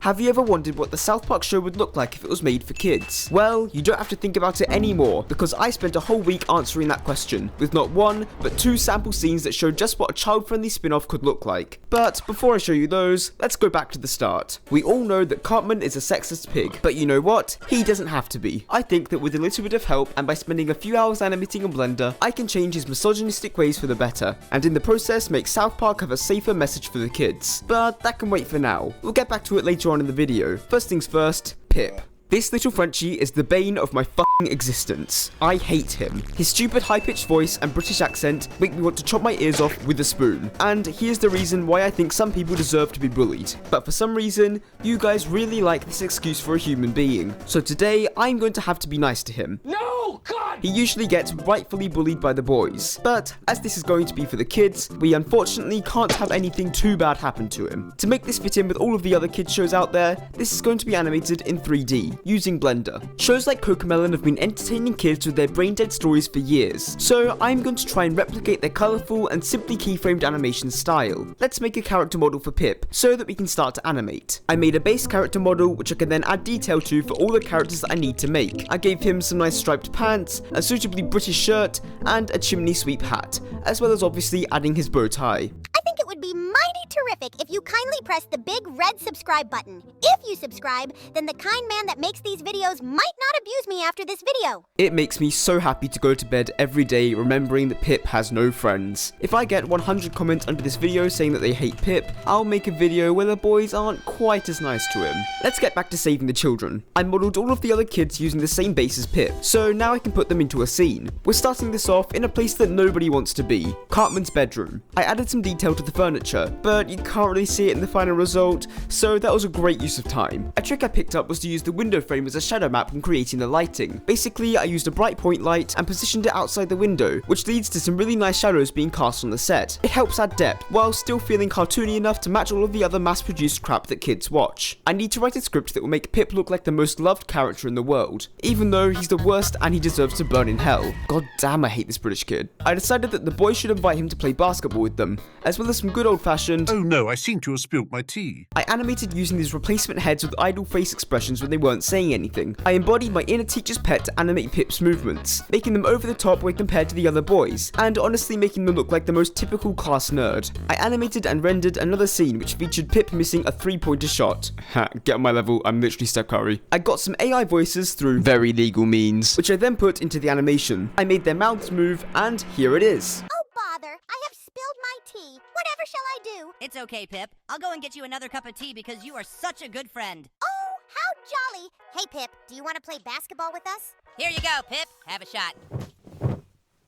Have you ever wondered what the South Park show would look like if it was made for kids? Well, you don't have to think about it anymore, because I spent a whole week answering that question, with not one, but 2 sample scenes that showed just what a child-friendly spin-off could look like. But before I show you those, let's go back to the start. We all know that Cartman is a sexist pig, but you know what? He doesn't have to be. I think that with a little bit of help, and by spending a few hours animating in Blender, I can change his misogynistic ways for the better, and in the process make South Park have a safer message for the kids. But that can wait for now. We'll get back to it later on in the video. First things first, Pip. This little Frenchie is the bane of my fucking existence. I hate him. His stupid high-pitched voice and British accent make me want to chop my ears off with a spoon. And here's the reason why I think some people deserve to be bullied. But for some reason, you guys really like this excuse for a human being. So today, I'm going to have to be nice to him. No, God! He usually gets rightfully bullied by the boys. But as this is going to be for the kids, we unfortunately can't have anything too bad happen to him. To make this fit in with all of the other kids shows out there, this is going to be animated in 3D. Using Blender. Shows like Cocomelon have been entertaining kids with their brain-dead stories for years, so I'm going to try and replicate their colourful and simply keyframed animation style. Let's make a character model for Pip, so that we can start to animate. I made a base character model which I can then add detail to for all the characters that I need to make. I gave him some nice striped pants, a suitably British shirt, and a chimney sweep hat, as well as obviously adding his bow tie. I think it would be mighty terrific if you kindly press the big red subscribe button. If you subscribe, then the kind man that makes these videos might not abuse me after this video. It makes me so happy to go to bed every day remembering that Pip has no friends. If I get 100 comments under this video saying that they hate Pip, I'll make a video where the boys aren't quite as nice to him. Let's get back to saving the children. I modelled all of the other kids using the same base as Pip, so now I can put them into a scene. We're starting this off in a place that nobody wants to be, Cartman's bedroom. I added some detail to the furniture, but you can't really see it in the final result, so that was a great use of time. A trick I picked up was to use the window frame as a shadow map when creating the lighting. Basically, I used a bright point light and positioned it outside the window, which leads to some really nice shadows being cast on the set. It helps add depth, while still feeling cartoony enough to match all of the other mass-produced crap that kids watch. I need to write a script that will make Pip look like the most loved character in the world, even though he's the worst and he deserves to burn in hell. God damn, I hate this British kid. I decided that the boys should invite him to play basketball with them, as well as some good old-fashioned... Oh no, I seem to have spilt my tea. I animated using these replacement heads with idle face expressions when they weren't saying anything. I embodied my inner teacher's pet to animate Pip's movements, making them over the top when compared to the other boys, and honestly making them look like the most typical class nerd. I animated and rendered another scene which featured Pip missing a 3-pointer shot. Ha, get on my level, I'm literally Steph Curry. I got some AI voices through very legal means, which I then put into the animation. I made their mouths move, and here it is. Oh bother, I have spilled my tea. Whatever shall I do? It's okay, Pip. I'll go and get you another cup of tea because you are such a good friend. Oh, how jolly. Hey Pip, do you want to play basketball with us? Here you go, Pip. Have a shot.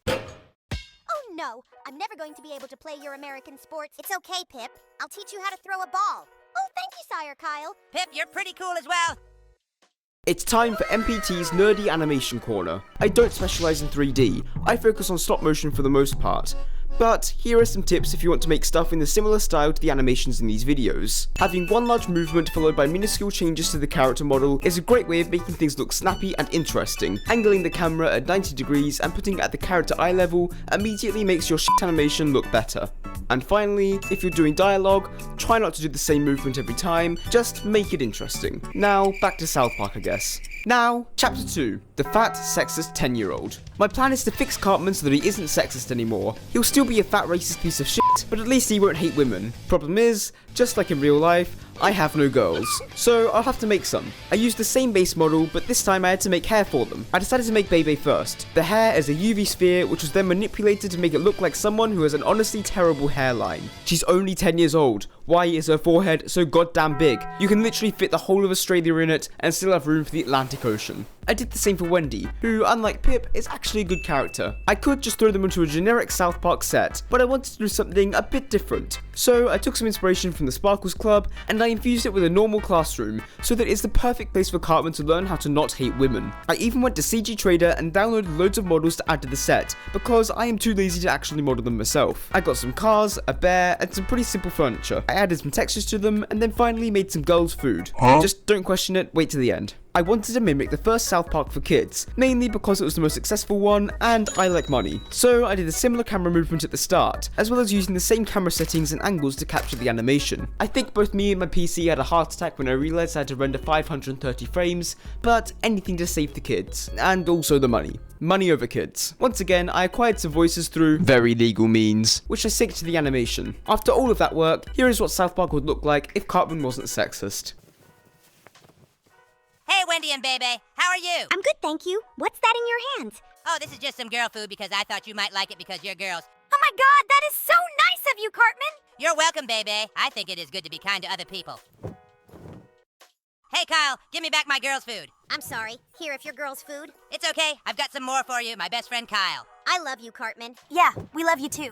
Oh no, I'm never going to be able to play your American sports. It's okay, Pip. I'll teach you how to throw a ball. Oh, thank you, Sire Kyle. Pip, you're pretty cool as well. It's time for MPT's Nerdy Animation Corner. I don't specialise in 3D, I focus on stop motion for the most part. But here are some tips if you want to make stuff in a similar style to the animations in these videos. Having one large movement followed by minuscule changes to the character model is a great way of making things look snappy and interesting. Angling the camera at 90 degrees and putting it at the character eye level immediately makes your shit animation look better. And finally, if you're doing dialogue, try not to do the same movement every time, just make it interesting. Now, back to South Park, I guess. Now, Chapter 2, The Fat, Sexist 10-Year-Old. My plan is to fix Cartman so that he isn't sexist anymore. He'll still be a fat racist piece of shit, but at least he won't hate women. Problem is, just like in real life, I have no girls, so I'll have to make some. I used the same base model, but this time I had to make hair for them. I decided to make Bebe first. The hair is a UV sphere, which was then manipulated to make it look like someone who has an honestly terrible hairline. She's only 10 years old. Why is her forehead so goddamn big? You can literally fit the whole of Australia in it and still have room for the Atlantic Ocean. I did the same for Wendy, who, unlike Pip, is actually a good character. I could just throw them into a generic South Park set, but I wanted to do something a bit different. So I took some inspiration from the Sparkles Club, and I infused it with a normal classroom, so that it's the perfect place for Cartman to learn how to not hate women. I even went to CG Trader and downloaded loads of models to add to the set, because I am too lazy to actually model them myself. I got some cars, a bear, and some pretty simple furniture. I added some textures to them, and then finally made some girls' food. Just don't question it, wait to the end. I wanted to mimic the first South Park for kids, mainly because it was the most successful one and I like money. So I did a similar camera movement at the start, as well as using the same camera settings and angles to capture the animation. I think both me and my PC had a heart attack when I realised I had to render 530 frames, but anything to save the kids, and also the money. Money over kids. Once again, I acquired some voices through very legal means, which I synced to the animation. After all of that work, here is what South Park would look like if Cartman wasn't sexist. Hey, Wendy and Bebe, how are you? I'm good, thank you. What's that in your hands? Oh, this is just some girl food because I thought you might like it because you're girls. Oh my god, that is so nice of you, Cartman! You're welcome, Bebe. I think it is good to be kind to other people. Hey, Kyle, give me back my girl's food. I'm sorry. Here, if your girl's food. It's okay. I've got some more for you, my best friend Kyle. I love you, Cartman. Yeah, we love you too.